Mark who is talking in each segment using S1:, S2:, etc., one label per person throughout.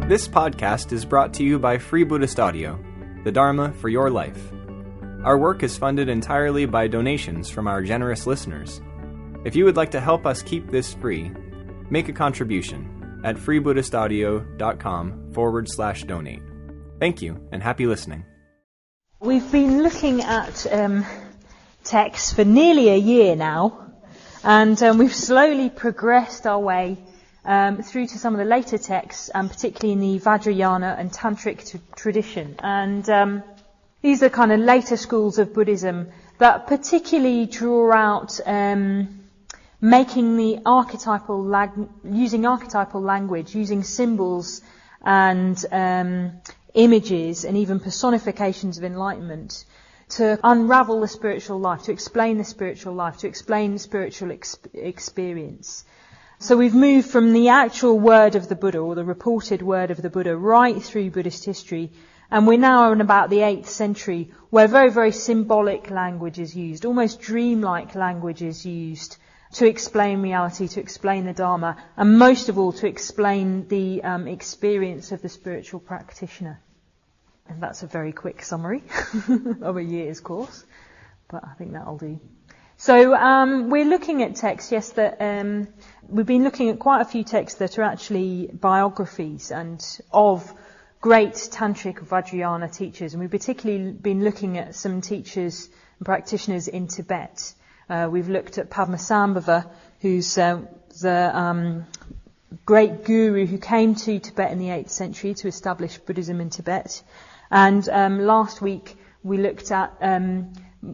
S1: This podcast is brought to you by Free Buddhist Audio, the Dharma for your life. Our work is funded entirely by donations from our generous listeners. If you would like to help us keep this free, make a contribution at freebuddhistaudio.com/donate. Thank you, and happy listening.
S2: We've been looking at texts for nearly a year now, and we've slowly progressed our way through to some of the later texts, particularly in the Vajrayana and Tantric tradition. And these are kind of later schools of Buddhism that particularly draw out making the using archetypal language, using symbols and images and even personifications of enlightenment to unravel the spiritual life, to explain the spiritual life, to explain the spiritual experience. So we've moved from the actual word of the Buddha, or the reported word of the Buddha, right through Buddhist history, and we're now in about the 8th century, where very, very symbolic language is used, almost dreamlike language is used to explain reality, to explain the Dharma, and most of all to explain the experience of the spiritual practitioner. And that's a very quick summary of a year's course, but I think that'll do. So we're looking at texts, yes, that we've been looking at quite a few texts that are actually biographies and of great Tantric Vajrayana teachers, and we've particularly been looking at some teachers and practitioners in Tibet. We've looked at Padmasambhava, who's the great guru who came to Tibet in the 8th century to establish Buddhism in Tibet. And last week we looked at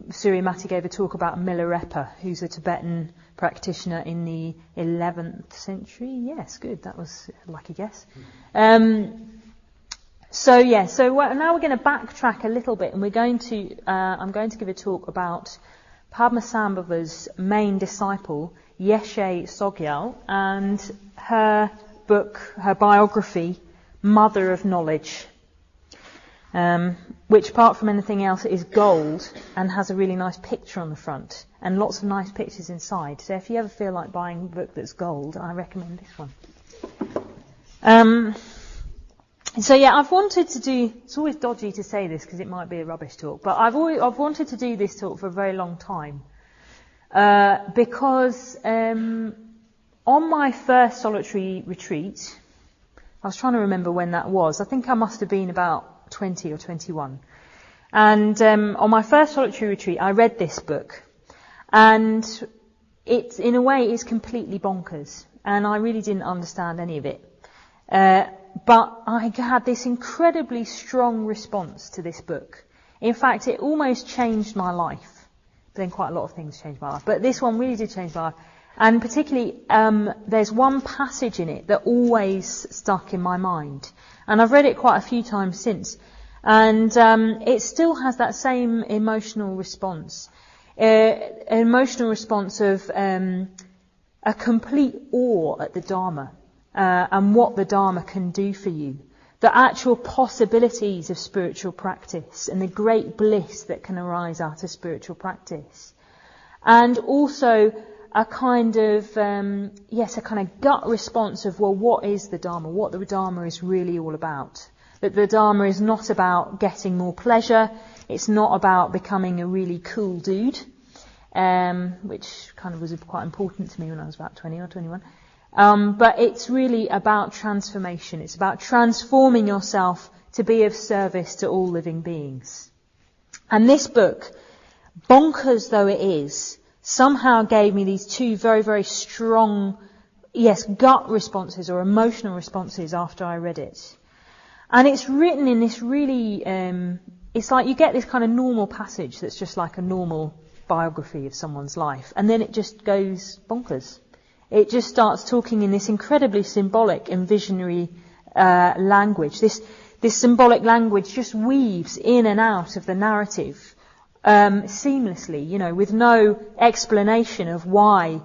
S2: Surya Mati gave a talk about Milarepa, who's a Tibetan practitioner in the 11th century. Yes, good. That was a lucky guess. So now we're going to backtrack a little bit, and we're going to I'm going to give a talk about Padmasambhava's main disciple, Yeshe Sogyal, and her book, her biography, Mother of Knowledge. Which, apart from anything else, is gold and has a really nice picture on the front and lots of nice pictures inside. So if you ever feel like buying a book that's gold, I recommend this one. I've wanted to do, it's always dodgy to say this because it might be a rubbish talk, but I've wanted to do this talk for a very long time. Because on my first solitary retreat, I was trying to remember when that was. I think I must have been about 20 or 21. And on my first solitary retreat, I read this book. And it, in a way, is completely bonkers. And I really didn't understand any of it. But I had this incredibly strong response to this book. In fact, it almost changed my life. Then quite a lot of things changed my life. But this one really did change my life. And particularly, there's one passage in it that always stuck in my mind. And I've read it quite a few times since. And it still has that same emotional response. An emotional response of a complete awe at the Dharma and what the Dharma can do for you. The actual possibilities of spiritual practice and the great bliss that can arise out of spiritual practice. And also a kind of, a kind of gut response of, well, what is the Dharma? What the Dharma is really all about. That the Dharma is not about getting more pleasure. It's not about becoming a really cool dude, which kind of was quite important to me when I was about 20 or 21. But it's really about transformation. It's about transforming yourself to be of service to all living beings. And this book, bonkers though it is, somehow gave me these two very, very strong, gut responses or emotional responses after I read it. And it's written in this really, it's like you get this kind of normal passage that's just like a normal biography of someone's life. And then it just goes bonkers. It just starts talking in this incredibly symbolic and visionary language. This symbolic language just weaves in and out of the narrative seamlessly, with no explanation of why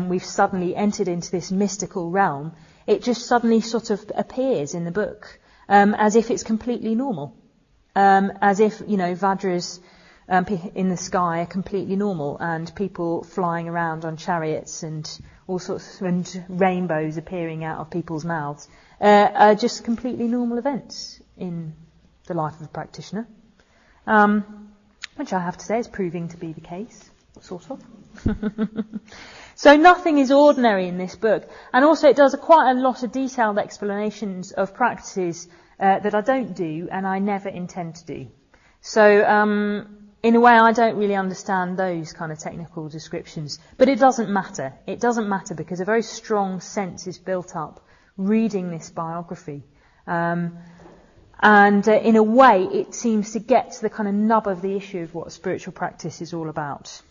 S2: we've suddenly entered into this mystical realm. It just suddenly sort of appears in the book as if it's completely normal. As if, Vajra's in the sky are completely normal, and people flying around on chariots and all sorts, and rainbows appearing out of people's mouths are just completely normal events in the life of a practitioner, which I have to say is proving to be the case, sort of. So nothing is ordinary in this book, and also it does quite a lot of detailed explanations of practices that I don't do and I never intend to do. So in a way I don't really understand those kind of technical descriptions, but it doesn't matter. It doesn't matter because a very strong sense is built up reading this biography. And in a way it seems to get to the kind of nub of the issue of what spiritual practice is all about.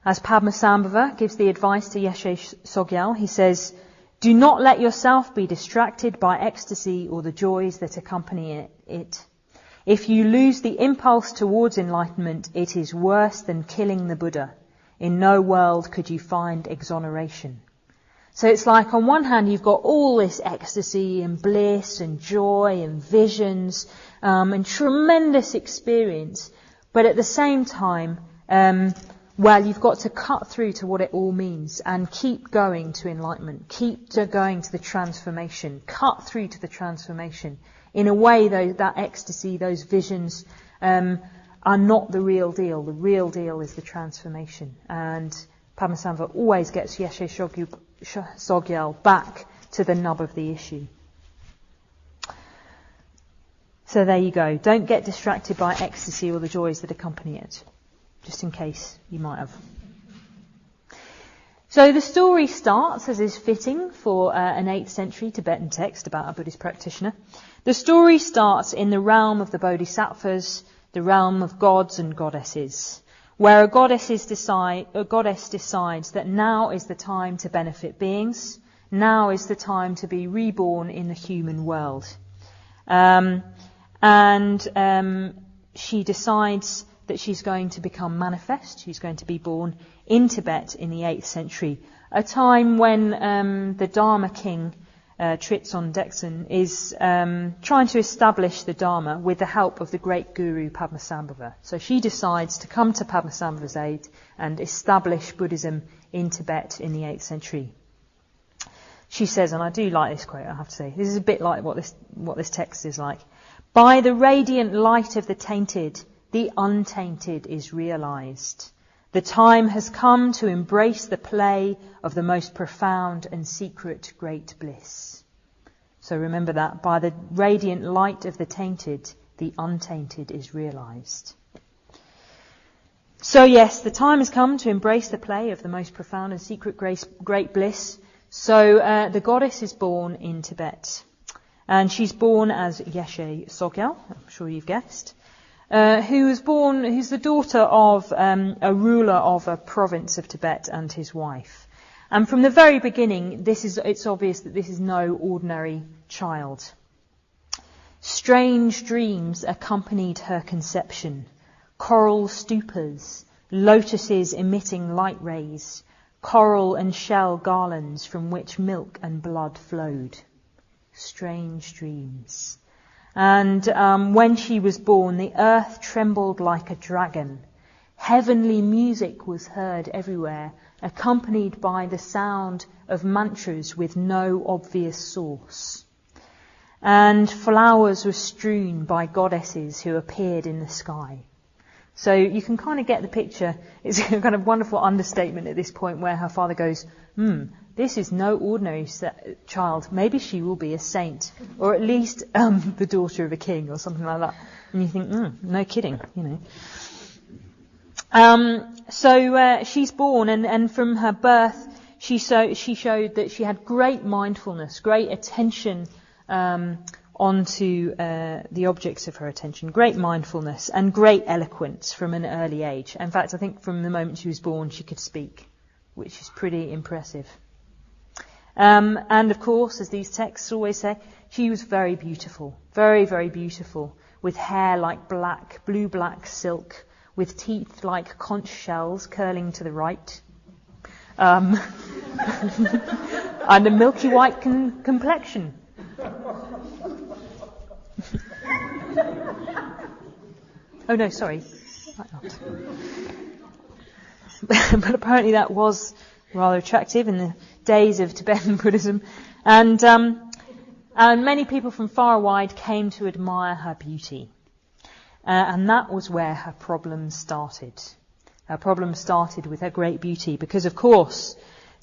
S2: As Padmasambhava gives the advice to Yeshe Sogyal, he says, "Do not let yourself be distracted by ecstasy or the joys that accompany it. If you lose the impulse towards enlightenment, it is worse than killing the Buddha. In no world could you find exoneration." So it's like on one hand you've got all this ecstasy and bliss and joy and visions and tremendous experience, but at the same time, you've got to cut through to what it all means and keep going to enlightenment, keep going to the transformation, cut through to the transformation. In a way, though, that ecstasy, those visions, are not the real deal. The real deal is the transformation. And Padmasambhava always gets Yeshe Sogyal back to the nub of the issue. So there you go. Don't get distracted by ecstasy or the joys that accompany it. Just in case you might have. So the story starts, as is fitting for an 8th century Tibetan text about a Buddhist practitioner. The story starts in the realm of the Bodhisattvas, the realm of gods and goddesses, where a goddess decides that now is the time to benefit beings, now is the time to be reborn in the human world. She decides that she's going to become manifest, she's going to be born in Tibet in the 8th century, a time when the Dharma king, Tritson Deksen, is trying to establish the Dharma with the help of the great guru Padmasambhava. So she decides to come to Padmasambhava's aid and establish Buddhism in Tibet in the 8th century. She says, and I do like this quote, I have to say, this is a bit like what this text is like. "By the radiant light of the tainted, the untainted is realized. The time has come to embrace the play of the most profound and secret great bliss." So remember that. By the radiant light of the tainted, the untainted is realized. So yes, the time has come to embrace the play of the most profound and secret great bliss. So the goddess is born in Tibet. And she's born as Yeshe Sogyal, I'm sure you've guessed. Who's the daughter of a ruler of a province of Tibet and his wife. And from the very beginning, it's obvious that this is no ordinary child. Strange dreams accompanied her conception. Coral stupas, lotuses emitting light rays, coral and shell garlands from which milk and blood flowed. Strange dreams. And when she was born, the earth trembled like a dragon. Heavenly music was heard everywhere, accompanied by the sound of mantras with no obvious source. And flowers were strewn by goddesses who appeared in the sky. So you can kind of get the picture. It's a kind of wonderful understatement at this point where her father goes, this is no ordinary child. Maybe she will be a saint, or at least the daughter of a king, or something like that. And you think, no kidding, you know. So she's born, and from her birth, she showed that she had great mindfulness, great attention onto the objects of her attention, great mindfulness and great eloquence from an early age. In fact, I think from the moment she was born, she could speak, which is pretty impressive. And of course, as these texts always say, she was very beautiful, very, very beautiful, with hair like blue-black silk, with teeth like conch shells curling to the right, and a milky white complexion. Oh no, sorry. Might not. But apparently that was rather attractive in the days of Tibetan Buddhism. And many people from far and wide came to admire her beauty. And that was where her problems started. Her problems started with her great beauty because, of course,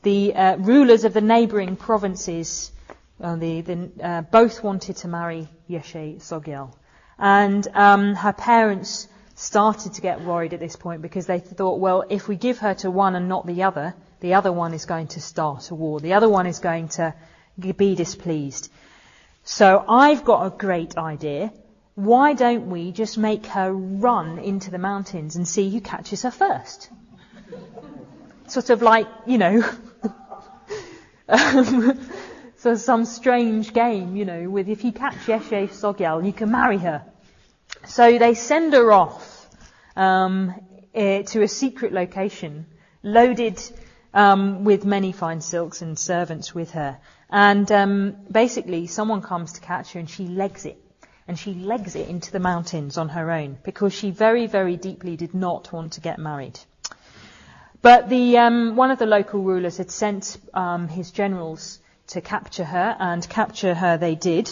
S2: the rulers of the neighbouring provinces both wanted to marry Yeshe Tsogyal. And her parents started to get worried at this point because they thought, well, if we give her to one and not the other one is going to start a war. The other one is going to be displeased. So I've got a great idea. Why don't we just make her run into the mountains and see who catches her first? Sort of like, so some strange game, with if you catch Yeshe Tsogyal, you can marry her. So they send her off to a secret location, loaded with many fine silks and servants with her. And basically someone comes to catch her and she legs it. And she legs it into the mountains on her own because she very, very deeply did not want to get married. But one of the local rulers had sent his generals to capture her, and capture her they did.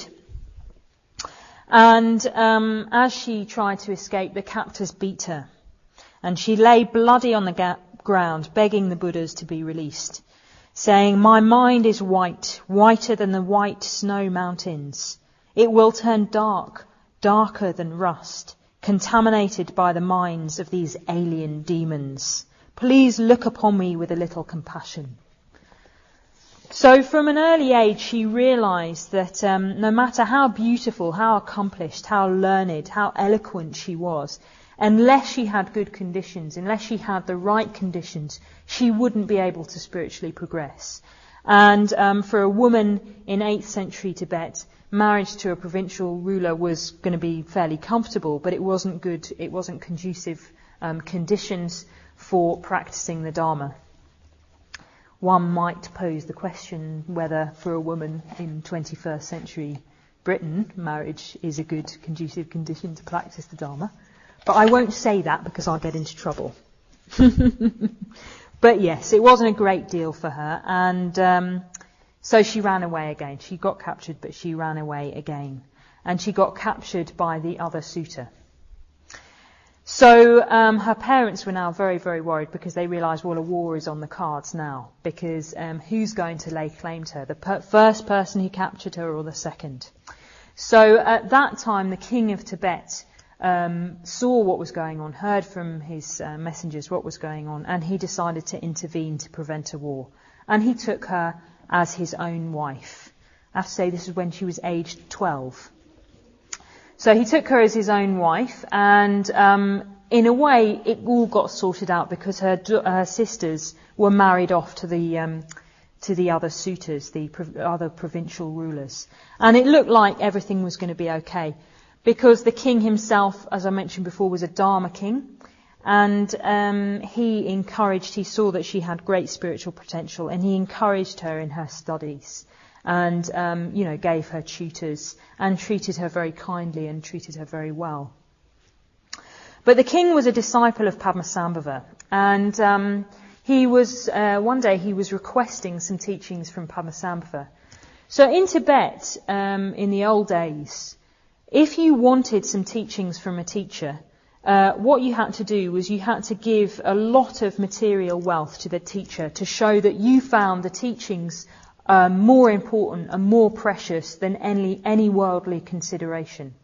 S2: And as she tried to escape, the captors beat her. And she lay bloody on the ground, begging the Buddhas to be released, saying, "My mind is white, whiter than the white snow mountains. It will turn dark, darker than rust, contaminated by the minds of these alien demons. Please look upon me with a little compassion." So from an early age she realised that no matter how beautiful, how accomplished, how learned, how eloquent she was, unless she had good conditions, unless she had the right conditions, she wouldn't be able to spiritually progress. And for a woman in 8th century Tibet, marriage to a provincial ruler was going to be fairly comfortable, but it wasn't good, it wasn't conducive conditions for practicing the Dharma. One might pose the question whether for a woman in 21st century Britain, marriage is a good conducive condition to practice the Dharma. But I won't say that because I'll get into trouble. But yes, it wasn't a great deal for her, and so she ran away again. She got captured, but she ran away again. And she got captured by the other suitor. So her parents were now very, very worried because they realised, well, a war is on the cards now. Because who's going to lay claim to her? The first person who captured her or the second? So at that time, the king of Tibet saw what was going on, heard from his messengers what was going on, and he decided to intervene to prevent a war. And he took her as his own wife. I have to say this is when she was aged 12. So he took her as his own wife, and in a way it all got sorted out because her sisters were married off to the other suitors, the other provincial rulers. And it looked like everything was going to be okay because the king himself, as I mentioned before, was a Dharma king. And he saw that she had great spiritual potential, and he encouraged her in her studies, and gave her tutors, and treated her very kindly, and treated her very well. But the king was a disciple of Padmasambhava, and he was one day he was requesting some teachings from Padmasambhava. So in Tibet, in the old days, if you wanted some teachings from a teacher, what you had to do was you had to give a lot of material wealth to the teacher to show that you found the teachings more important and more precious than any worldly consideration.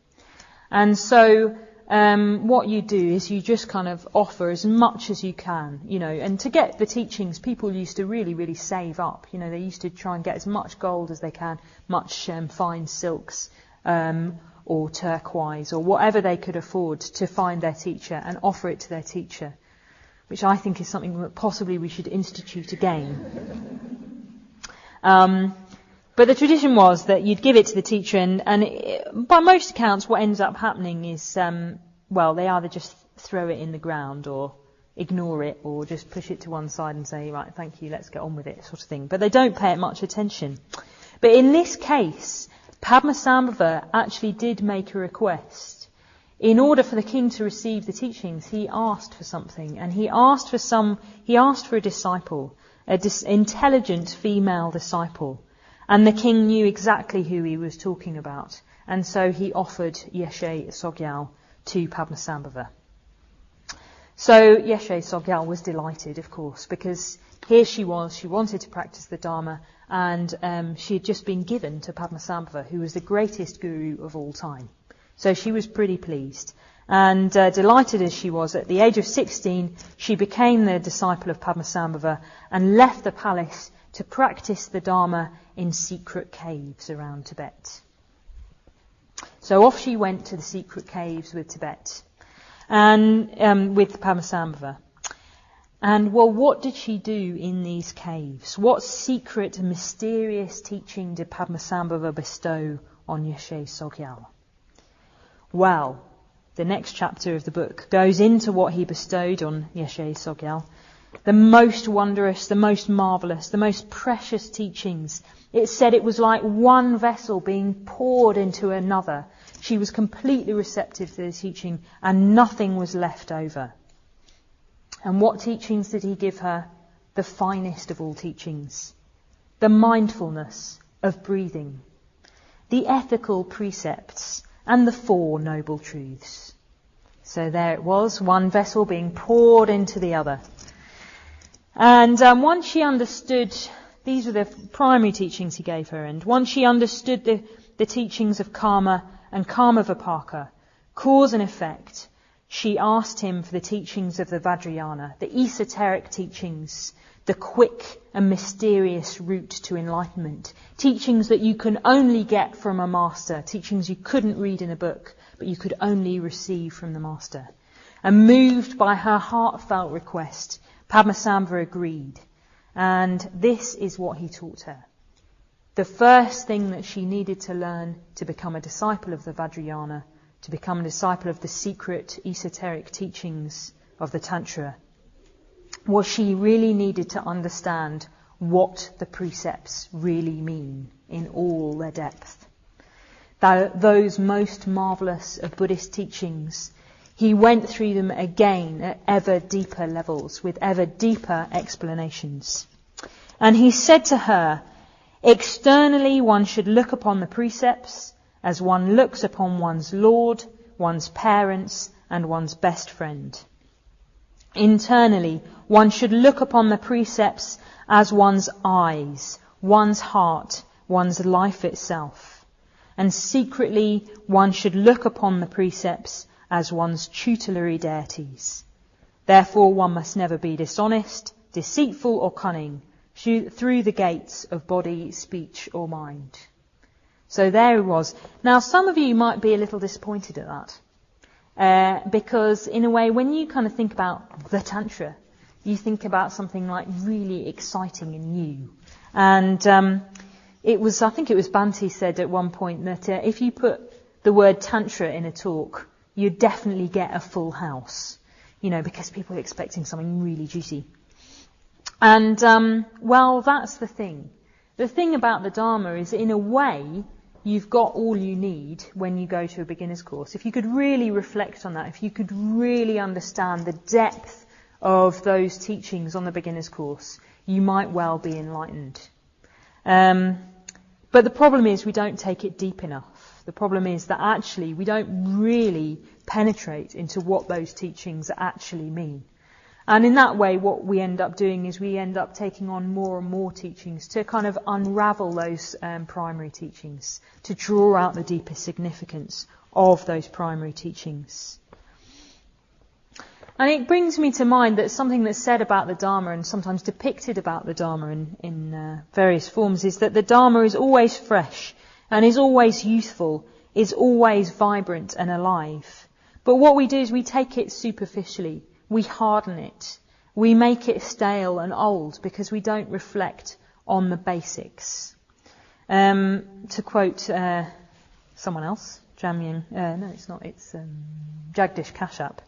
S2: And so what you do is you just kind of offer as much as you can, and to get the teachings, people used to really, really save up. They used to try and get as much gold as they can, much fine silks, or turquoise, or whatever they could afford to find their teacher and offer it to their teacher, which I think is something that possibly we should institute again. But the tradition was that you'd give it to the teacher, and by most accounts what ends up happening is, they either just throw it in the ground or ignore it or just push it to one side and say, right, thank you, let's get on with it, sort of thing. But they don't pay it much attention. But in this case, Padmasambhava actually did make a request. in order for the king to receive the teachings, he asked for something, and he asked for a disciple, intelligent female disciple. And the king knew exactly who he was talking about. And so he offered Yeshe Tsogyal to Padmasambhava. So Yeshe Tsogyal was delighted, of course, because here she was, she wanted to practice the Dharma, and she had just been given to Padmasambhava, who was the greatest guru of all time. So she was pretty pleased. And delighted as she was, at the age of 16, she became the disciple of Padmasambhava and left the palace to practice the Dharma in secret caves around Tibet. So off she went to the secret caves with Tibet, and with Padmasambhava. And well, what did she do in these caves? What secret, mysterious teaching did Padmasambhava bestow on Yeshe Tsogyal? Well, the next chapter of the book goes into what he bestowed on Yeshe Tsogyal. The most wondrous, the most marvellous, the most precious teachings. It said it was like one vessel being poured into another. She was completely receptive to the teaching, and nothing was left over. And what teachings did he give her? The finest of all teachings. The mindfulness of breathing. The ethical precepts. And the 4 noble truths. So there it was, one vessel being poured into the other. And once she understood, these were the primary teachings he gave her, and once she understood the teachings of karma and karma vipaka, cause and effect, she asked him for the teachings of the Vajrayana, the esoteric teachings, the quick and mysterious route to enlightenment, teachings that you can only get from a master, teachings you couldn't read in a book, but you could only receive from the master. And moved by her heartfelt request, Padmasambhava agreed, and this is what he taught her. The first thing that she needed to learn to become a disciple of the Vajrayana, to become a disciple of the secret esoteric teachings of the Tantra, was she really needed to understand what the precepts really mean in all their depth. Those most marvellous of Buddhist teachings, he went through them again at ever deeper levels, with ever deeper explanations. And he said to her, externally one should look upon the precepts as one looks upon one's Lord, one's parents, and one's best friend. Internally, one should look upon the precepts as one's eyes, one's heart, one's life itself. And secretly, one should look upon the precepts as one's tutelary deities. Therefore, one must never be dishonest, deceitful or cunning through the gates of body, speech or mind. So there it was. Now, some of you might be a little disappointed at that. Because in a way, when you kind of think about the Tantra, you think about something like really exciting and new. And I think it was Bhante said at one point that if you put the word Tantra in a talk, you'd definitely get a full house. Because people are expecting something really juicy. And, well, that's the thing. The thing about the Dharma is, in a way, you've got all you need when you go to a beginner's course. If you could really reflect on that, if you could really understand the depth of those teachings on the beginner's course, you might well be enlightened. But the problem is we don't take it deep enough. The problem is that actually we don't really penetrate into what those teachings actually mean. And in that way, what we end up doing is we end up taking on more and more teachings to kind of unravel those primary teachings, to draw out the deeper significance of those primary teachings. And it brings me to mind that something that's said about the Dharma and sometimes depicted about the Dharma in various forms is that the Dharma is always fresh and is always youthful, is always vibrant and alive. But what we do is we take it superficially. We harden it. We make it stale and old because we don't reflect on the basics. To quote someone else, it's Jagdish Kashyap.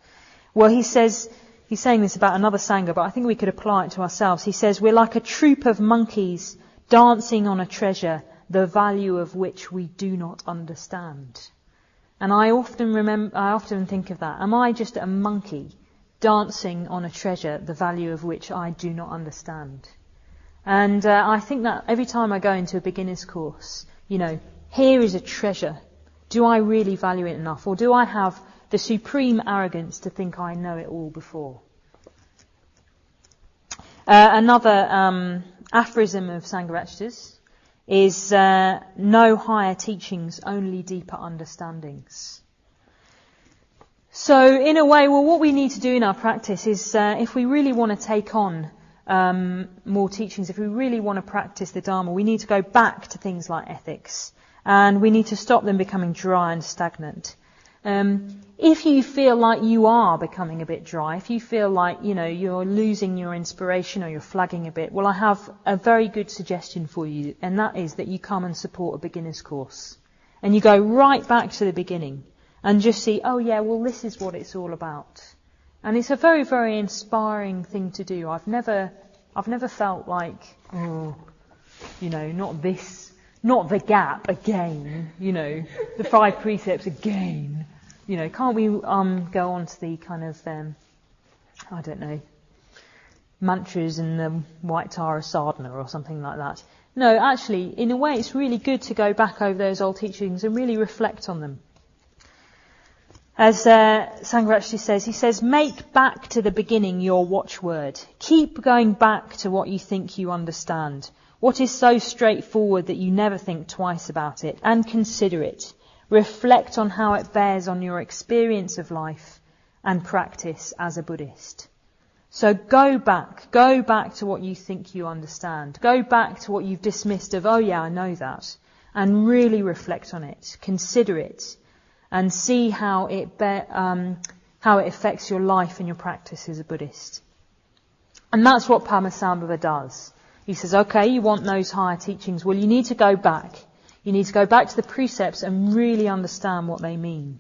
S2: Well, he's saying this about another Sangha, but I think we could apply it to ourselves. He says, we're like a troop of monkeys dancing on a treasure, the value of which we do not understand. And I often think of that. Am I just a monkey dancing on a treasure, the value of which I do not understand? And I think that every time I go into a beginner's course, here is a treasure. Do I really value it enough? Or do I have the supreme arrogance to think I know it all before? Another aphorism of Sangharakshita's is no higher teachings, only deeper understandings. So in a way, what we need to do in our practice is if we really want to take on more teachings, if we really want to practice the Dharma, we need to go back to things like ethics, and we need to stop them becoming dry and stagnant. If you feel like you are becoming a bit dry, if you feel like, you're losing your inspiration or you're flagging a bit, well, I have a very good suggestion for you, and that is that you come and support a beginner's course. And you go right back to the beginning and just see, this is what it's all about. And it's a very, very inspiring thing to do. I've never felt like, not this, not the gap again, the 5 precepts again. Can't we go on to the kind of, mantras in the White Tara Sadhana or something like that? No, actually, in a way, it's really good to go back over those old teachings and really reflect on them. As Sangharakshita says, he says, make back to the beginning your watchword. Keep going back to what you think you understand. What is so straightforward that you never think twice about it, and consider it. Reflect on how it bears on your experience of life and practice as a Buddhist. So go back to what you think you understand. Go back to what you've dismissed of, I know that, and really reflect on it. Consider it. And see how it affects your life and your practice as a Buddhist. And that's what Padmasambhava does. He says, okay, you want those higher teachings. Well, you need to go back. You need to go back to the precepts and really understand what they mean.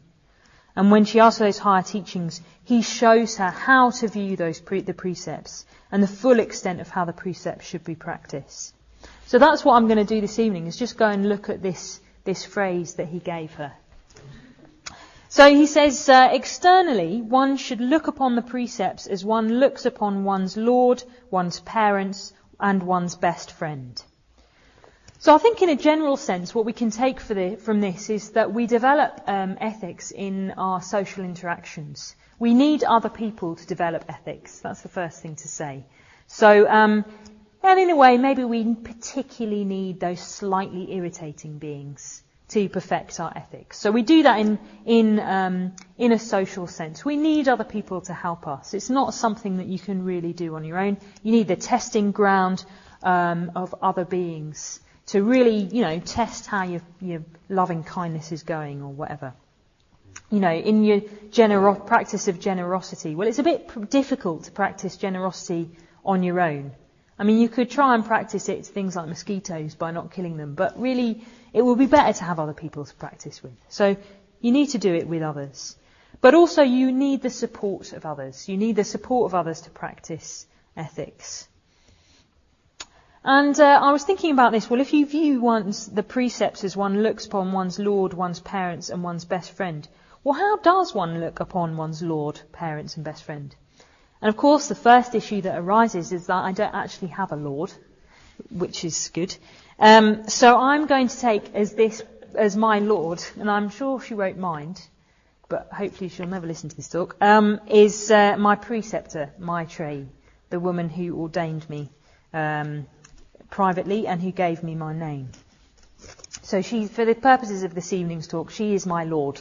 S2: And when she asks for those higher teachings, he shows her how to view the precepts and the full extent of how the precepts should be practiced. So that's what I'm going to do this evening, is just go and look at this phrase that he gave her. So he says, externally, one should look upon the precepts as one looks upon one's Lord, one's parents, and one's best friend. So I think in a general sense, what we can take from this is that we develop ethics in our social interactions. We need other people to develop ethics. That's the first thing to say. So, and in a way, maybe we particularly need those slightly irritating beings to perfect our ethics. So we do that in a social sense. We need other people to help us. It's not something that you can really do on your own. You need the testing ground of other beings to really, test how your loving kindness is going or whatever. In your practice of generosity. Well, it's a bit difficult to practice generosity on your own. I mean, you could try and practice it to things like mosquitoes by not killing them, but really it would be better to have other people to practice with. So you need to do it with others. But also you need the support of others. You need the support of others to practice ethics. And I was thinking about this. Well, if you view the precepts as one looks upon one's Lord, one's parents, and one's best friend, well, how does one look upon one's Lord, parents, and best friend? And of course, the first issue that arises is that I don't actually have a Lord, which is good. So I'm going to take as my Lord, and I'm sure she won't mind, but hopefully she'll never listen to this talk, is my preceptor, Maitreyi, the woman who ordained me privately and who gave me my name. So for the purposes of this evening's talk, she is my Lord.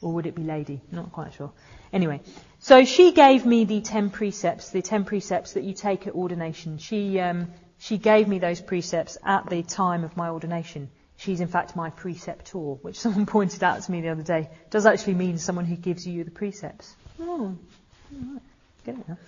S2: Or would it be lady? Not quite sure. Anyway, so she gave me the 10 precepts that you take at ordination. She gave me those precepts at the time of my ordination. She's in fact my preceptor, which someone pointed out to me the other day. Does actually mean someone who gives you the precepts. Oh, right. Get it now.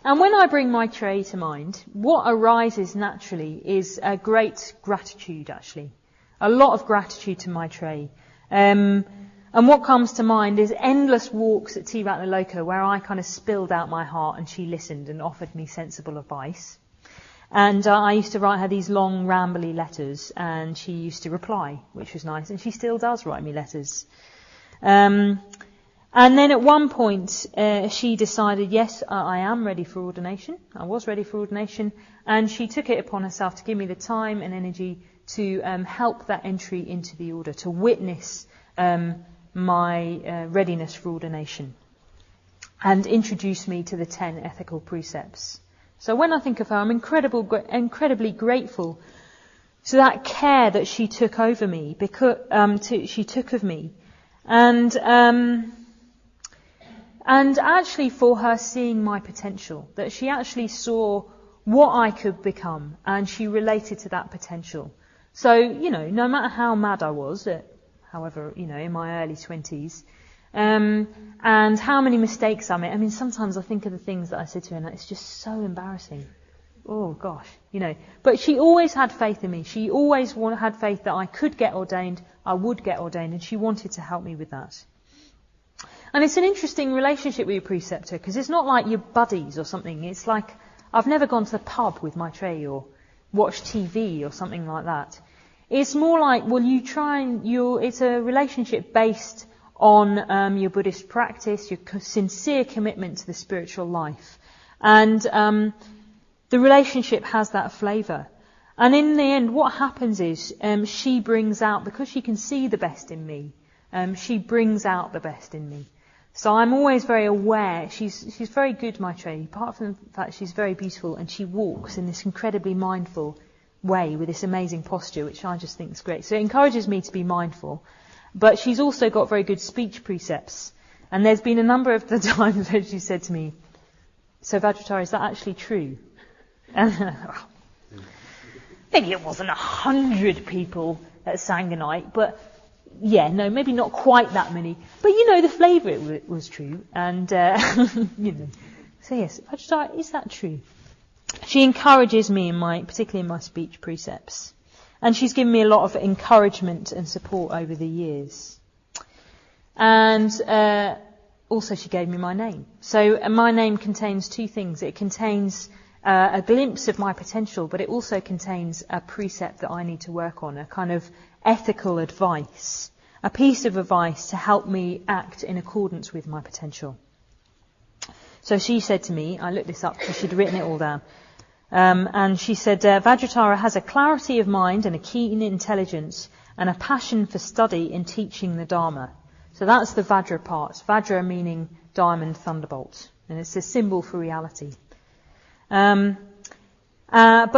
S2: And when I bring Maitreyi to mind, what arises naturally is a great gratitude, actually. A lot of gratitude to Maitreyi. And what comes to mind is endless walks at Tivatnaloka where I kind of spilled out my heart and she listened and offered me sensible advice. And I used to write her these long, rambly letters, and she used to reply, which was nice. And she still does write me letters. And then at one point, she decided, yes, I am ready for ordination. I was ready for ordination. And she took it upon herself to give me the time and energy to help that entry into the order, to witness my readiness for ordination, and introduce me to the 10 ethical precepts. So when I think of her, I'm incredibly grateful to that care that she took over me, because she took of me, and actually for her seeing my potential, that she actually saw what I could become, and she related to that potential. So, no matter how mad I was, however, in my early 20s, and how many mistakes I made. I mean, sometimes I think of the things that I said to her, and it's just so embarrassing. Oh, gosh, But she always had faith in me. She always had faith that I could get ordained, I would get ordained, and she wanted to help me with that. And it's an interesting relationship with your preceptor, because it's not like you're buddies or something. It's like I've never gone to the pub with my tray or watched TV or something like that. It's more like, it's a relationship based on your Buddhist practice, your sincere commitment to the spiritual life. And the relationship has that flavour. And in the end, what happens is she brings out, because she can see the best in me, she brings out the best in me. So I'm always very aware. She's very good, my Maitreyi. Apart from the fact she's very beautiful, and she walks in this incredibly mindful way with this amazing posture, which I just think is great. So it encourages me to be mindful. But she's also got very good speech precepts. And there's been a number of the times where she said to me, "So Vajratara, is that actually true?" And maybe it wasn't 100 people at Sangonite, but yeah, no, maybe not quite that many. But the flavour it was true. And, So yes, Vajratara, is that true? She encourages me particularly in my speech precepts. And she's given me a lot of encouragement and support over the years. And also she gave me my name. So my name contains two things. It contains a glimpse of my potential, but it also contains a precept that I need to work on, a kind of ethical advice, a piece of advice to help me act in accordance with my potential. So she said to me, I looked this up because she'd written it all down, and she said, Vajratara has a clarity of mind and a keen intelligence and a passion for study in teaching the Dharma. So that's the Vajra part. Vajra meaning diamond thunderbolt, and it's a symbol for reality. But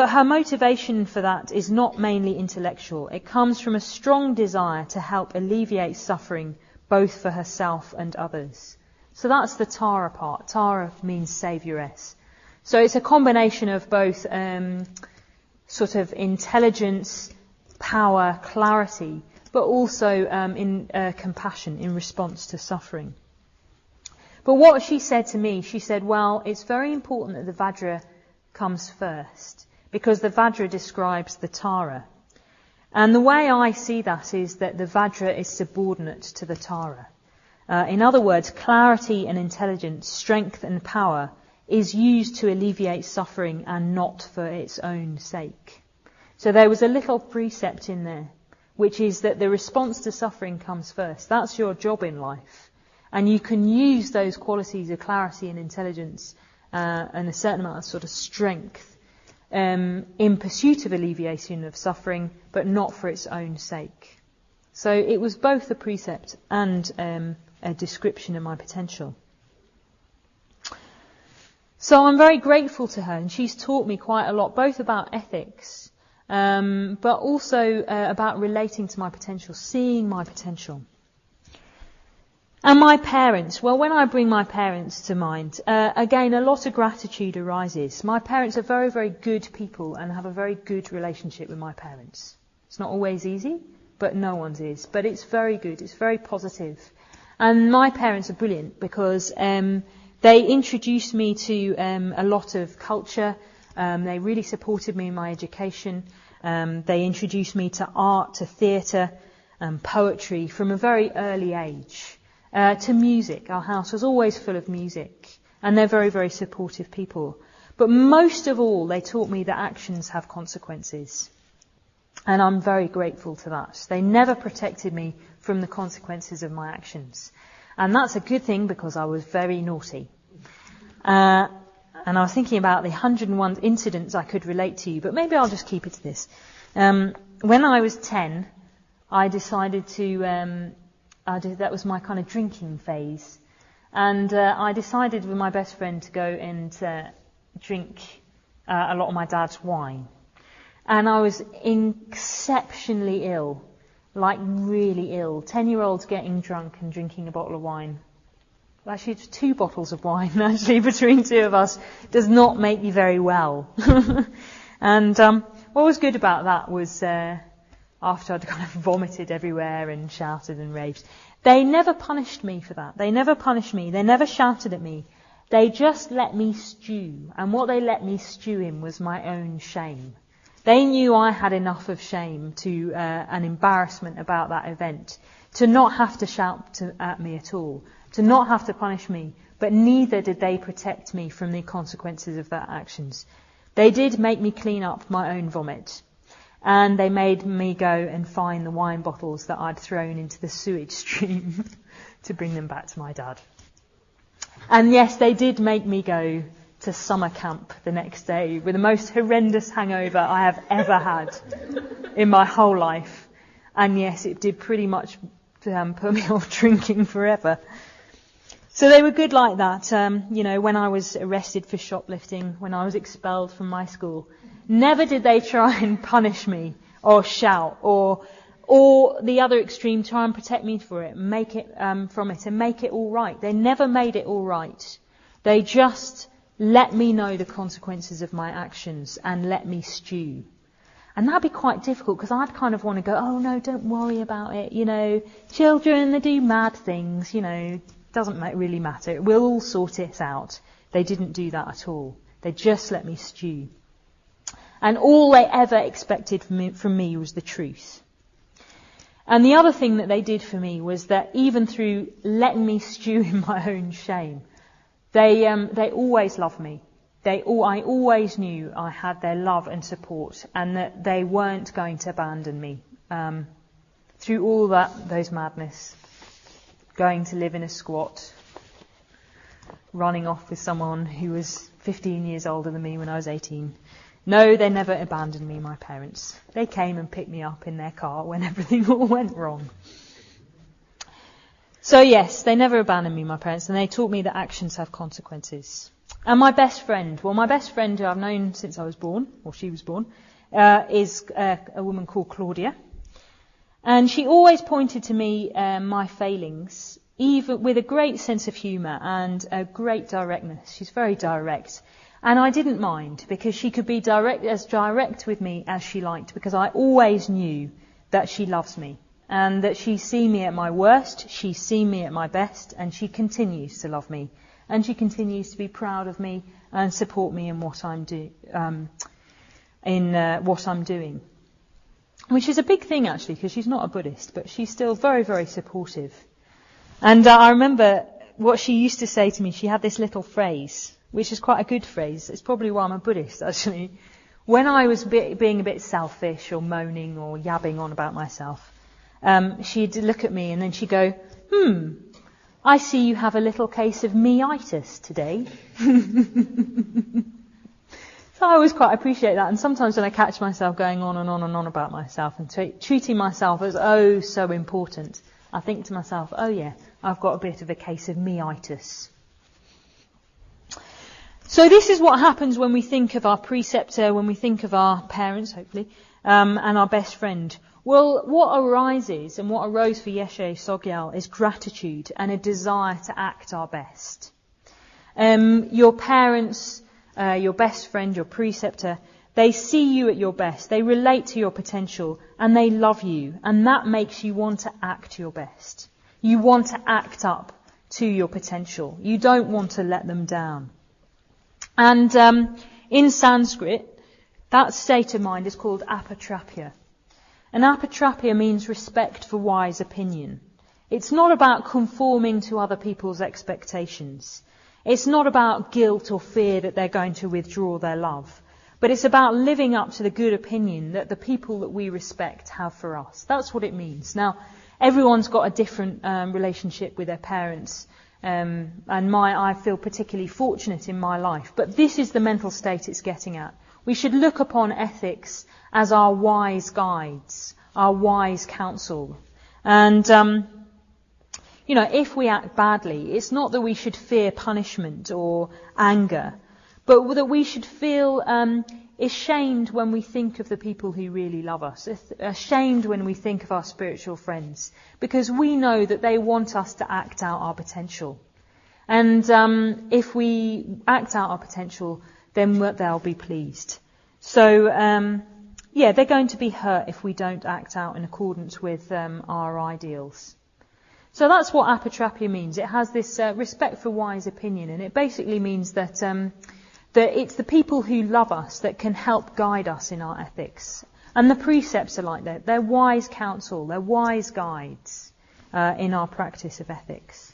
S2: her motivation for that is not mainly intellectual. It comes from a strong desire to help alleviate suffering both for herself and others. So that's the Tara part. Tara means saviouress. So it's a combination of both sort of intelligence, power, clarity, but also in compassion in response to suffering. But what she said to me, she said, well, it's very important that the Vajra comes first, because the Vajra describes the Tara. And the way I see that is that the Vajra is subordinate to the Tara. In other words, clarity and intelligence, strength and power is used to alleviate suffering and not for its own sake. So there was a little precept in there, which is that the response to suffering comes first. That's your job in life. And you can use those qualities of clarity and intelligence and a certain amount of sort of strength in pursuit of alleviation of suffering, but not for its own sake. So it was both a precept and a description of my potential. So I'm very grateful to her, and she's taught me quite a lot, both about ethics, but also about relating to my potential, seeing my potential. And my parents, well, when I bring my parents to mind, again, a lot of gratitude arises. My parents are very, very good people and have a very good relationship with my parents. It's not always easy, but no one's is. But it's very good, it's very positive. And my parents are brilliant because they introduced me to a lot of culture. They really supported me in my education. They introduced me to art, to theatre, poetry from a very early age. To music. Our house was always full of music. And they're very, very supportive people. But most of all, they taught me that actions have consequences. And I'm very grateful to that. They never protected me from the consequences of my actions. And that's a good thing because I was very naughty. And I was thinking about the 101 incidents I could relate to you, but maybe I'll just keep it to this. When I was 10, I decided to, that was my kind of drinking phase. And I decided with my best friend to go and drink a lot of my dad's wine. And I was exceptionally ill, like really ill. 10-year-olds getting drunk and drinking a bottle of wine. Actually, it's 2 bottles of wine, actually, between 2 of us, does not make you very well. And what was good about that was after I'd kind of vomited everywhere and shouted and raved, they never punished me for that. They never punished me. They never shouted at me. They just let me stew. And what they let me stew in was my own shame. They knew I had enough of shame to an embarrassment about that event, to not have to shout at me at all, to not have to punish me, but neither did they protect me from the consequences of their actions. They did make me clean up my own vomit, and they made me go and find the wine bottles that I'd thrown into the sewage stream to bring them back to my dad. And yes, they did make me go to summer camp the next day with the most horrendous hangover I have ever had in my whole life. And yes, it did pretty much put me off drinking forever. So they were good like that. When I was arrested for shoplifting, when I was expelled from my school, never did they try and punish me or shout or the other extreme, try and protect me for it, make it from it and make it all right. They never made it all right. They just let me know the consequences of my actions and let me stew. And that'd be quite difficult because I'd kind of want to go, oh no, don't worry about it. Children, they do mad things, doesn't really matter. We'll all sort it out. They didn't do that at all. They just let me stew. And all they ever expected from me was the truth. And the other thing that they did for me was that even through letting me stew in my own shame, they always loved me. I always knew I had their love and support, and that they weren't going to abandon me through all those madness. Going to live in a squat, running off with someone who was 15 years older than me when I was 18. No, they never abandoned me, my parents. They came and picked me up in their car when everything all went wrong. So yes, they never abandoned me, my parents, and they taught me that actions have consequences. And my best friend who I've known since I was born, or she was born, is a woman called Claudia. And she always pointed to me my failings, even with a great sense of humour and a great directness. She's very direct. And I didn't mind, because she could be as direct with me as she liked, because I always knew that she loves me. And that she's seen me at my worst, she's seen me at my best, and she continues to love me. And she continues to be proud of me and support me in what I'm doing. Which is a big thing, actually, because she's not a Buddhist, but she's still very, very supportive. And I remember what she used to say to me. She had this little phrase, which is quite a good phrase. It's probably why I'm a Buddhist, actually. When I was being a bit selfish or moaning or yabbing on about myself, she'd look at me and then she'd go, I see you have a little case of me-itis today. So I always quite appreciate that. And sometimes when I catch myself going on and on and on about myself and treating myself as so important, I think to myself, oh yeah, I've got a bit of a case of me-itis. So this is what happens when we think of our preceptor, when we think of our parents, hopefully, and our best friend. Well, what arises and what arose for Yeshe Sogyal is gratitude and a desire to act our best. Your parents, your best friend, your preceptor, they see you at your best, they relate to your potential, and they love you, and that makes you want to act your best. You want to act up to your potential. You don't want to let them down. And in Sanskrit, that state of mind is called apatrapya. And apatrapya means respect for wise opinion. It's not about conforming to other people's expectations. It's not about guilt or fear that they're going to withdraw their love. But it's about living up to the good opinion that the people that we respect have for us. That's what it means. Now, everyone's got a different relationship with their parents. And I feel particularly fortunate in my life. But this is the mental state it's getting at. We should look upon ethics as our wise guides, our wise counsel. And, if we act badly, it's not that we should fear punishment or anger, but that we should feel ashamed when we think of the people who really love us, ashamed when we think of our spiritual friends, because we know that they want us to act out our potential. And if we act out our potential, then they'll be pleased. So, they're going to be hurt if we don't act out in accordance with our ideals. So that's what apatrapia means. It has this respect for wise opinion, and it basically means that it's the people who love us that can help guide us in our ethics. And the precepts are like that. They're wise counsel, they're wise guides in our practice of ethics.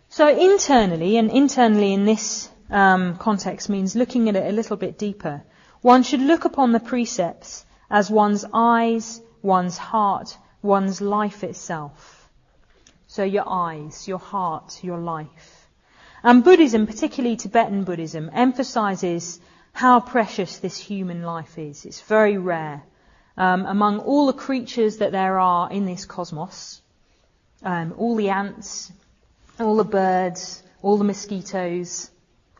S2: So internally in this context means looking at it a little bit deeper. One should look upon the precepts as one's eyes, one's heart, one's life itself. So your eyes, your heart, your life. And Buddhism, particularly Tibetan Buddhism, emphasizes how precious this human life is. It's very rare. Among all the creatures that there are in this cosmos, all the ants, all the birds, all the mosquitoes,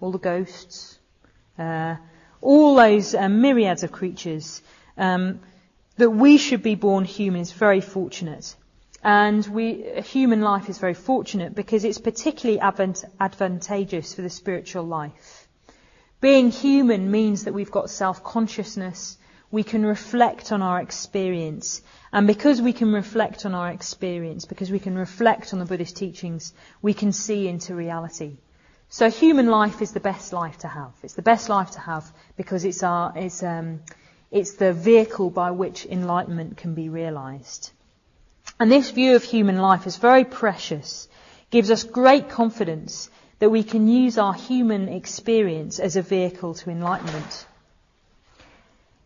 S2: all the ghosts, all those myriads of creatures, that we should be born human is very fortunate. And human life is very fortunate because it's particularly advantageous for the spiritual life. Being human means that we've got self-consciousness, we can reflect on our experience, and because we can reflect on our experience, because we can reflect on the Buddhist teachings, we can see into reality. So human life is the best life to have. It's the best life to have because it's the vehicle by which enlightenment can be realized. And this view of human life is very precious, gives us great confidence that we can use our human experience as a vehicle to enlightenment.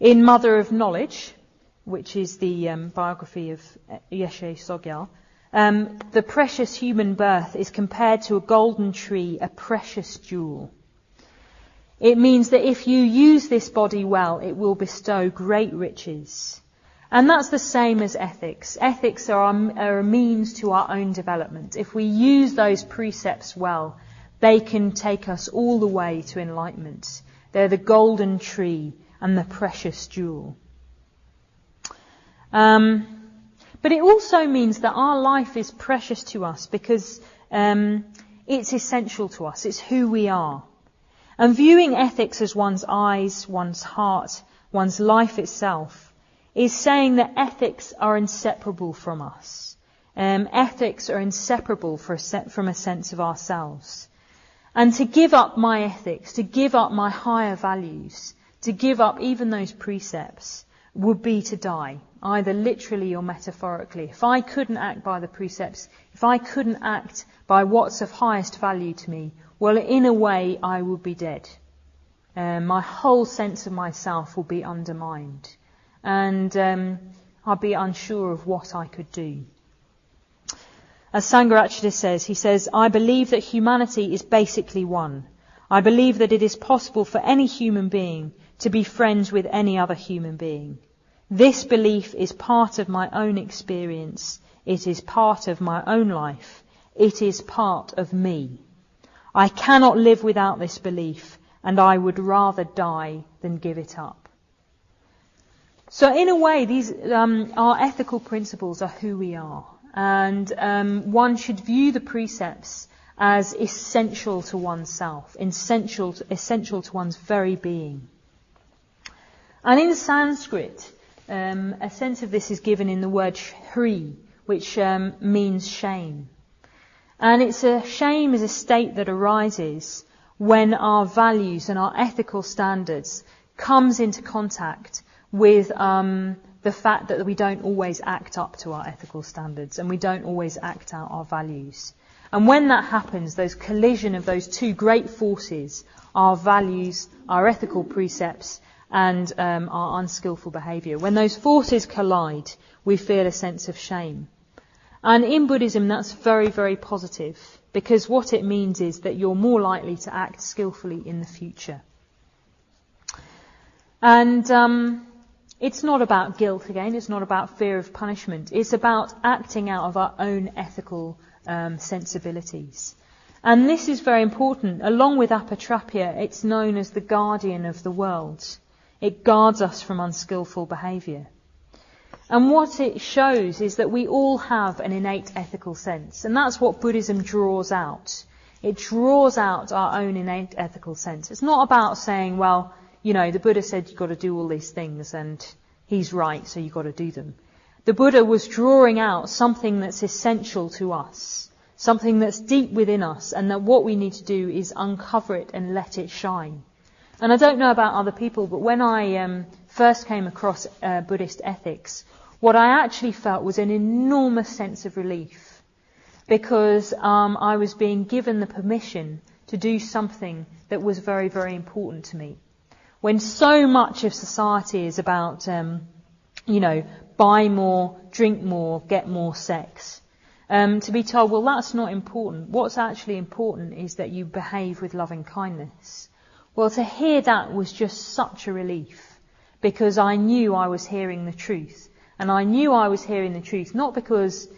S2: In Mother of Knowledge, which is the biography of Yeshe Sogyal, the precious human birth is compared to a golden tree, a precious jewel. It means that if you use this body well, it will bestow great riches. And that's the same as ethics. Ethics are a means to our own development. If we use those precepts well, they can take us all the way to enlightenment. They're the golden tree and the precious jewel. But it also means that our life is precious to us because it's essential to us. It's who we are. And viewing ethics as one's eyes, one's heart, one's life itself is saying that ethics are inseparable from us. Ethics are inseparable from a sense of ourselves. And to give up my ethics, to give up my higher values, to give up even those precepts would be to die, either literally or metaphorically. If I couldn't act by the precepts, if I couldn't act by what's of highest value to me, well, in a way, I would be dead. My whole sense of myself will be undermined. And I'd be unsure of what I could do. As Sangharakshita says, he says, I believe that humanity is basically one. I believe that it is possible for any human being to be friends with any other human being. This belief is part of my own experience. It is part of my own life. It is part of me. I cannot live without this belief, and I would rather die than give it up. So in a way, these our ethical principles are who we are. And one should view the precepts as essential to oneself, essential to one's very being. And in Sanskrit, a sense of this is given in the word hri, which means shame. And shame is a state that arises when our values and our ethical standards comes into contact with the fact that we don't always act up to our ethical standards and we don't always act out our values. And when that happens, those collision of those two great forces, our values, our ethical precepts, and our unskillful behaviour, when those forces collide, we feel a sense of shame. And in Buddhism, that's very, very positive, because what it means is that you're more likely to act skillfully in the future. And it's not about guilt again, it's not about fear of punishment, it's about acting out of our own ethical sensibilities. And this is very important. Along with apatrapya, it's known as the guardian of the world. It guards us from unskillful behaviour. And what it shows is that we all have an innate ethical sense. And that's what Buddhism draws out. It draws out our own innate ethical sense. It's not about saying, well, you know, the Buddha said you've got to do all these things and he's right, so you've got to do them. The Buddha was drawing out something that's essential to us, something that's deep within us, and that what we need to do is uncover it and let it shine. And I don't know about other people, but when I first came across Buddhist ethics, what I actually felt was an enormous sense of relief, because I was being given the permission to do something that was very, very important to me. When so much of society is about, buy more, drink more, get more sex, to be told, well, that's not important. What's actually important is that you behave with loving kindness. Well, to hear that was just such a relief, because I knew I was hearing the truth. And I knew I was hearing the truth, not because,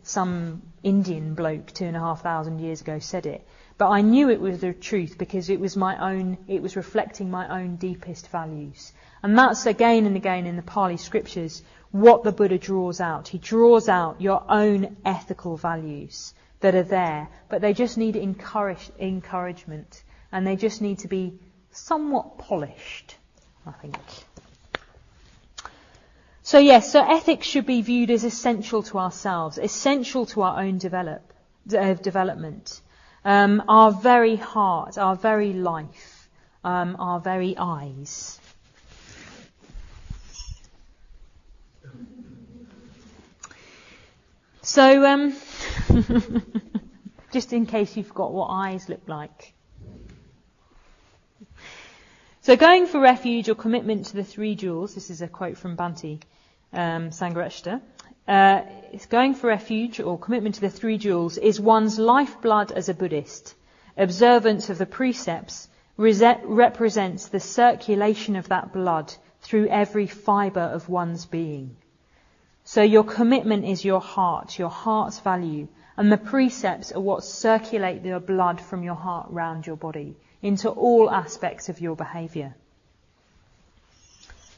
S2: some Indian bloke 2,500 years ago said it, but I knew it was the truth because it was reflecting my own deepest values. And that's again and again in the Pali scriptures what the Buddha draws out. He draws out your own ethical values that are there, but they just need encouragement, and they just need to be somewhat polished, I think. So yes, so ethics should be viewed as essential to ourselves, essential to our own development. Our very heart, our very life, our very eyes. So, just in case you forgot what eyes look like. So going for refuge or commitment to the three jewels, this is a quote from Bhante Sangharashta, going for refuge or commitment to the three jewels is one's lifeblood as a Buddhist. Observance of the precepts represents the circulation of that blood through every fibre of one's being. So your commitment is your heart's value, and the precepts are what circulate the blood from your heart round your body into all aspects of your behaviour.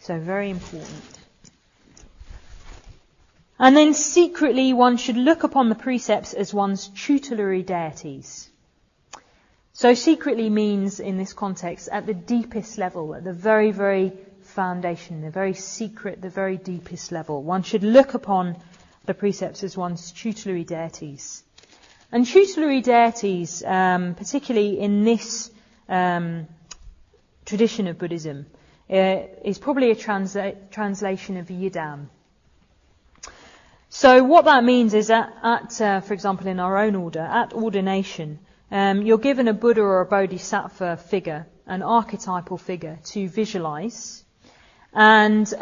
S2: So very important. And then secretly one should look upon the precepts as one's tutelary deities. So secretly means, in this context, at the deepest level, at the very, very foundation, the very secret, the very deepest level. One should look upon the precepts as one's tutelary deities. And tutelary deities, particularly in this tradition of Buddhism, is probably a translation of Yidam. So what that means is that for example, in our own order, at ordination, you're given a Buddha or a Bodhisattva figure, an archetypal figure, to visualize. And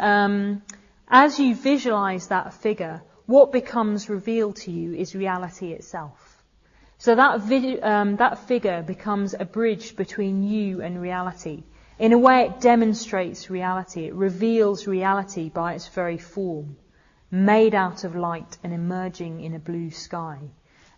S2: as you visualize that figure, what becomes revealed to you is reality itself. So that figure becomes a bridge between you and reality. In a way, it demonstrates reality. It reveals reality by its very form, made out of light and emerging in a blue sky.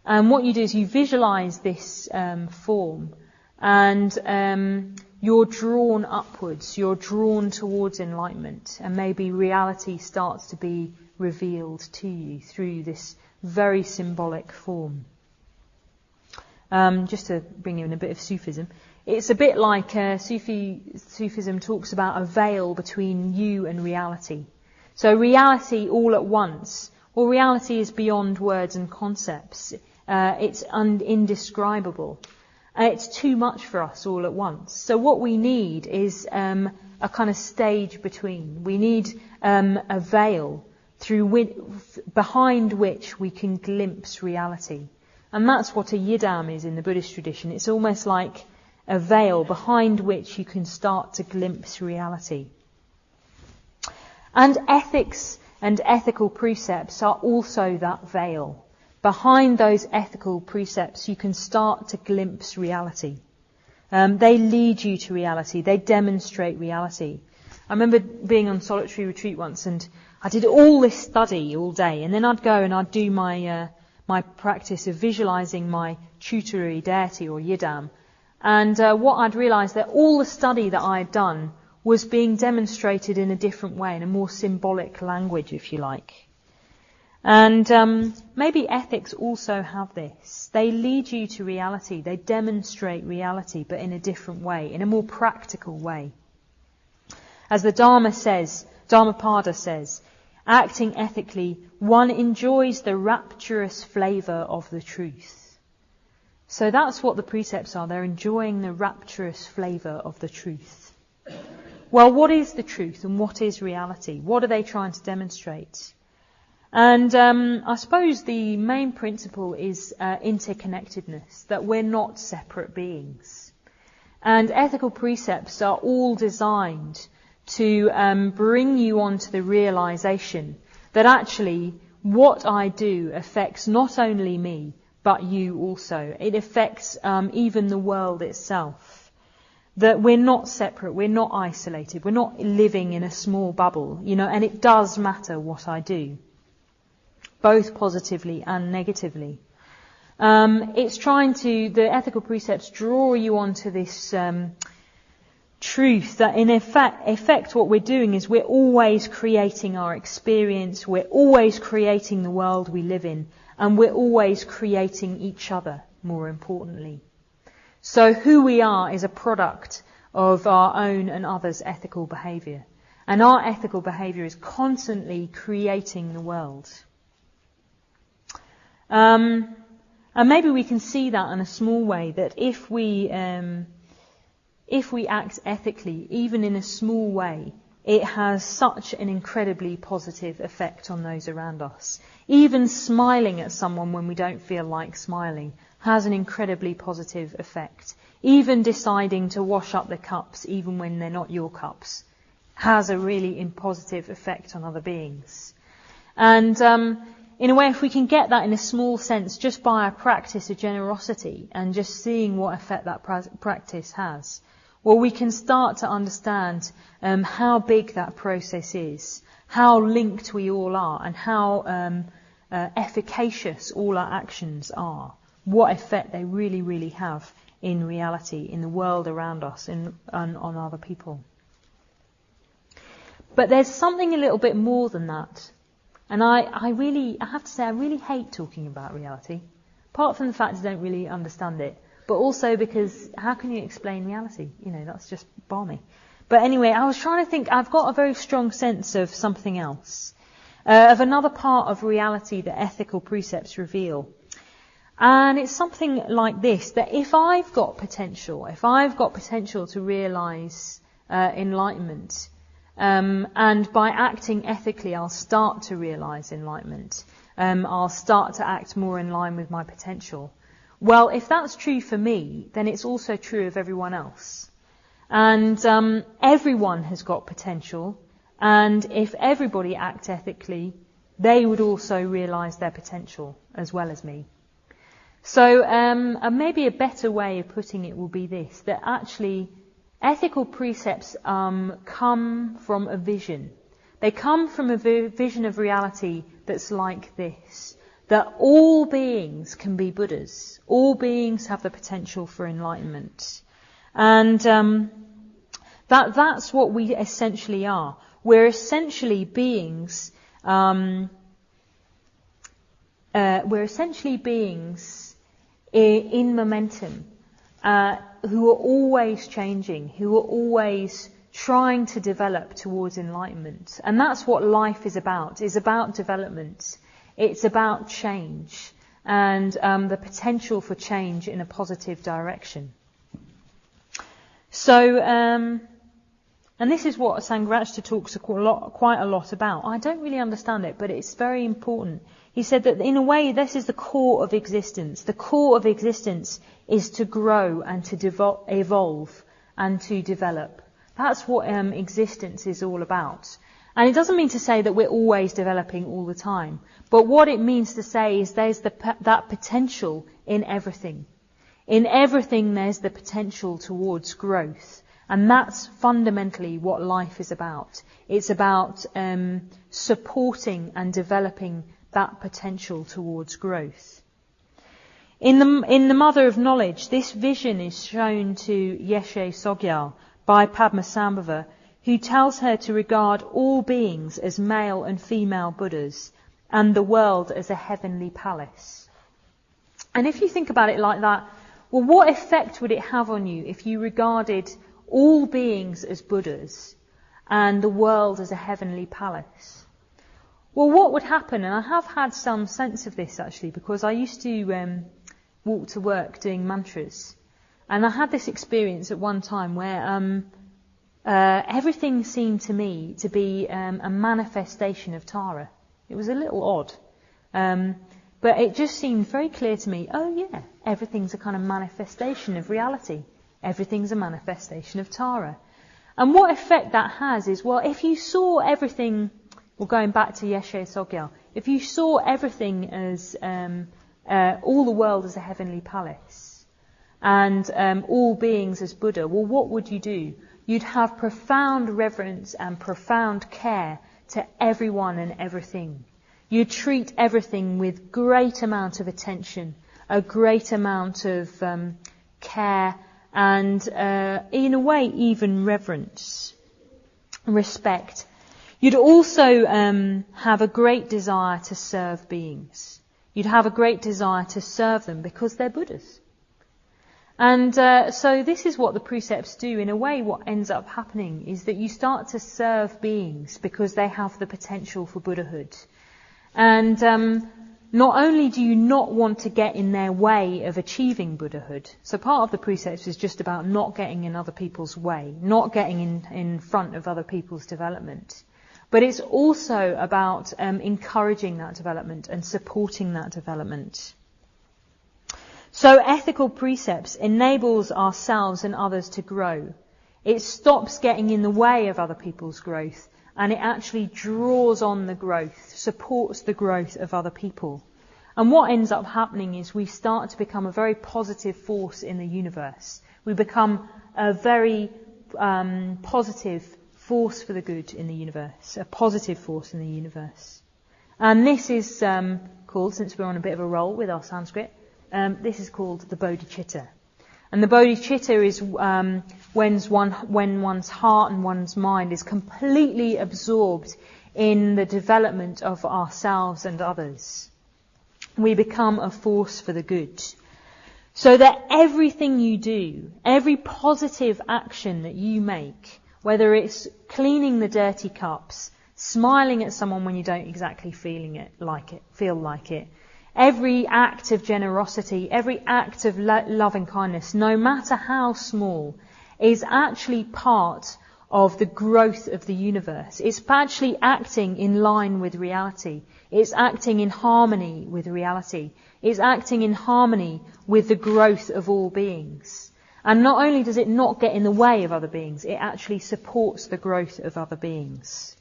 S2: And what you do is you visualize this form, and you're drawn upwards, you're drawn towards enlightenment, and maybe reality starts to be revealed to you through this very symbolic form. Just to bring in a bit of Sufism, it's a bit like Sufism talks about a veil between you and reality. So reality all at once, well, reality is beyond words and concepts. It's indescribable. It's too much for us all at once. So what we need is a kind of stage between. We need a veil behind which we can glimpse reality. And that's what a yidam is in the Buddhist tradition. It's almost like a veil behind which you can start to glimpse reality. And ethics and ethical precepts are also that veil. Behind those ethical precepts, you can start to glimpse reality. They lead you to reality. They demonstrate reality. I remember being on solitary retreat once, and I did all this study all day, and then I'd go and I'd do my practice of visualizing my tutelary deity or yidam. And what I'd realised that all the study that I had done was being demonstrated in a different way, in a more symbolic language, if you like. And maybe ethics also have this. They lead you to reality. They demonstrate reality, but in a different way, in a more practical way. As the Dhammapada says, acting ethically, one enjoys the rapturous flavour of the truth. So that's what the precepts are. They're enjoying the rapturous flavour of the truth. Well, what is the truth and what is reality? What are they trying to demonstrate? And I suppose the main principle is interconnectedness, that we're not separate beings. And ethical precepts are all designed to bring you onto the realization that actually what I do affects not only me, but you also. It affects even the world itself. That we're not separate, we're not isolated, we're not living in a small bubble, and it does matter what I do, both positively and negatively. The ethical precepts draw you onto this truth that in effect what we're doing is we're always creating our experience, we're always creating the world we live in, and we're always creating each other, more importantly. So who we are is a product of our own and others' ethical behaviour. And our ethical behaviour is constantly creating the world. And maybe we can see that in a small way, that if we act ethically, even in a small way, it has such an incredibly positive effect on those around us. Even smiling at someone when we don't feel like smiling has an incredibly positive effect. Even deciding to wash up the cups, even when they're not your cups, has a really positive effect on other beings. And in a way, if we can get that in a small sense, just by a practice of generosity and just seeing what effect that practice has, well, we can start to understand how big that process is, how linked we all are, and how efficacious all our actions are, what effect they really, really have in reality, in the world around us, and on other people. But there's something a little bit more than that. And I have to say, I really hate talking about reality. Apart from the fact I don't really understand it. But also because how can you explain reality? That's just balmy. But anyway, I was trying to think, I've got a very strong sense of something else. Of another part of reality that ethical precepts reveal. And it's something like this, that if I've got potential to realise enlightenment, and by acting ethically I'll start to realise enlightenment, I'll start to act more in line with my potential. Well, if that's true for me, then it's also true of everyone else. And everyone has got potential, and if everybody acts ethically, they would also realise their potential as well as me. So maybe a better way of putting it will be this, that actually ethical precepts come from a vision. They come from a vision of reality that's like this, that all beings can be Buddhas. All beings have the potential for enlightenment. And that's what we essentially are. We're essentially beings in momentum, who are always changing, who are always trying to develop towards enlightenment. And that's what life is about. It's about development. It's about change and the potential for change in a positive direction. So And this is what Sangharakshita talks quite a lot about. I don't really understand it, but it's very important. He said that in a way this is the core of existence. The core of existence is to grow and to evolve and to develop. That's what existence is all about. And it doesn't mean to say that we're always developing all the time. But what it means to say is there's that potential in everything. In everything there's the potential towards growth. And that's fundamentally what life is about. It's about supporting and developing that potential towards growth. In the Mother of Knowledge, this vision is shown to Yeshe Sogyal by Padmasambhava, who tells her to regard all beings as male and female Buddhas and the world as a heavenly palace. And if you think about it like that, well, what effect would it have on you if you regarded all beings as Buddhas and the world as a heavenly palace? Well, what would happen, and I have had some sense of this actually, because I used to walk to work doing mantras, and I had this experience at one time where everything seemed to me to be a manifestation of Tara. It was a little odd, but it just seemed very clear to me, oh yeah, everything's a kind of manifestation of reality. Everything's a manifestation of Tara. And what effect that has is, well, if you saw everything, well, going back to Yeshe Sogyal, if you saw everything as, all the world as a heavenly palace, and all beings as Buddha, well, what would you do? You'd have profound reverence and profound care to everyone and everything. You'd treat everything with great amount of attention, a great amount of care, and in a way even reverence, respect. You'd also have a great desire to serve beings. You'd have a great desire to serve them because they're Buddhas. And so this is what the precepts do. In a way, what ends up happening is that you start to serve beings because they have the potential for Buddhahood. And not only do you not want to get in their way of achieving Buddhahood, so part of the precepts is just about not getting in other people's way, not getting in front of other people's development. But it's also about encouraging that development and supporting that development. So ethical precepts enables ourselves and others to grow. It stops getting in the way of other people's growth, and it actually draws on the growth, supports the growth of other people. And what ends up happening is we start to become a very positive force in the universe. We become a very positive force for the good in the universe, a positive force in the universe. And this is called, since we're on a bit of a roll with our Sanskrit, this is called the bodhicitta. And the bodhicitta is when one's heart and one's mind is completely absorbed in the development of ourselves and others. We become a force for the good. So that everything you do, every positive action that you make, whether it's cleaning the dirty cups, smiling at someone when you don't exactly feel like it, every act of generosity, every act of loving kindness, no matter how small, is actually part of the growth of the universe. It's actually acting in line with reality. It's acting in harmony with reality. It's acting in harmony with the growth of all beings. And not only does it not get in the way of other beings, it actually supports the growth of other beings.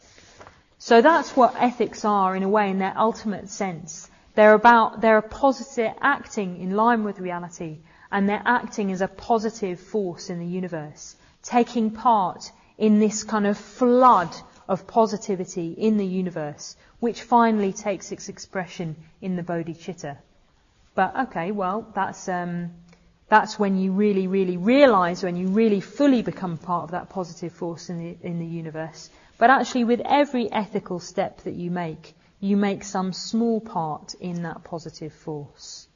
S2: So that's what ethics are in a way, in their ultimate sense. They're a positive, acting in line with reality, and they're acting as a positive force in the universe, taking part in this kind of flood of positivity in the universe, which finally takes its expression in the bodhicitta. But okay, well, that's when you really, really realise, when you really fully become part of that positive force in the universe. But actually, with every ethical step that you make some small part in that positive force.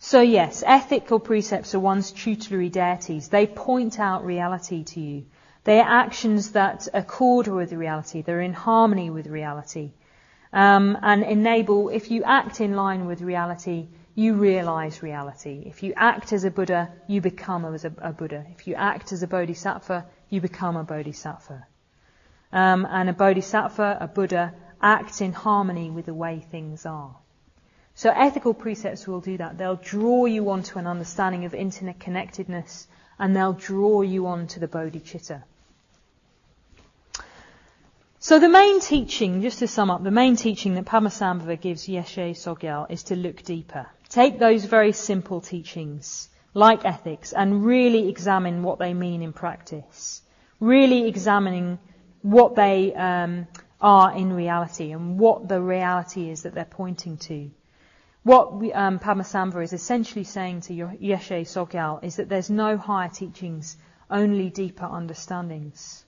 S2: So yes, ethical precepts are one's tutelary deities. They point out reality to you. They are actions that accord with reality. They're in harmony with reality. And enable, if you act in line with reality, you realise reality. If you act as a Buddha, you become as a Buddha. If you act as a Bodhisattva, you become a bodhisattva. And a bodhisattva, a Buddha, acts in harmony with the way things are. So ethical precepts will do that. They'll draw you onto an understanding of interconnectedness, and they'll draw you onto the bodhicitta. So the main teaching, just to sum up, the main teaching that Padmasambhava gives Yeshe Sogyal is to look deeper. Take those very simple teachings, like ethics, and really examine what they mean in practice. Really examining what they are in reality and what the reality is that they're pointing to. What Padmasambhava is essentially saying to Yeshe Sogyal is that there's no higher teachings, only deeper understandings.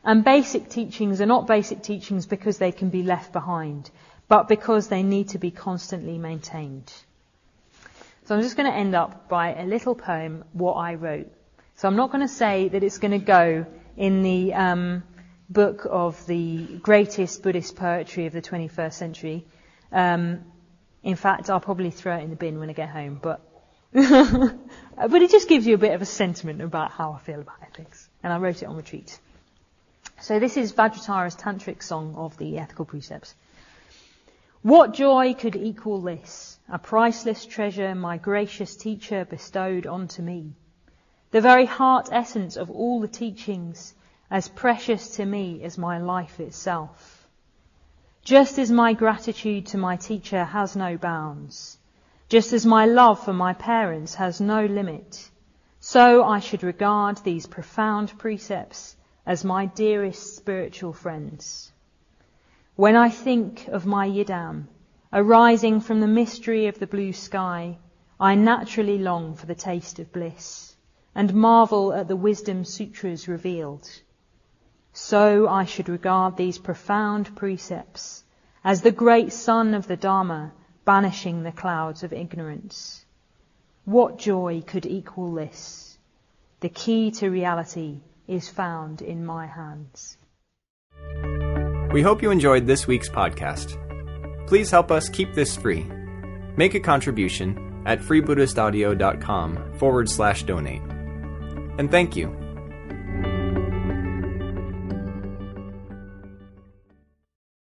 S2: And basic teachings are not basic teachings because they can be left behind, but because they need to be constantly maintained. So I'm just going to end up by a little poem, what I wrote. So I'm not going to say that it's going to go in the book of the greatest Buddhist poetry of the 21st century. In fact, I'll probably throw it in the bin when I get home, but but it just gives you a bit of a sentiment about how I feel about ethics. And I wrote it on retreat. So this is Vajratara's tantric song of the ethical precepts. What joy could equal this? A priceless treasure my gracious teacher bestowed onto me. The very heart essence of all the teachings, as precious to me as my life itself. Just as my gratitude to my teacher has no bounds, just as my love for my parents has no limit, so I should regard these profound precepts as my dearest spiritual friends. When I think of my Yidam, arising from the mystery of the blue sky, I naturally long for the taste of bliss, and marvel at the wisdom sutras revealed. So I should regard these profound precepts as the great sun of the Dharma banishing the clouds of ignorance. What joy could equal this? The key to reality is found in my hands.
S1: We hope you enjoyed this week's podcast. Please help us keep this free. Make a contribution at freebuddhistaudio.com/donate. And thank you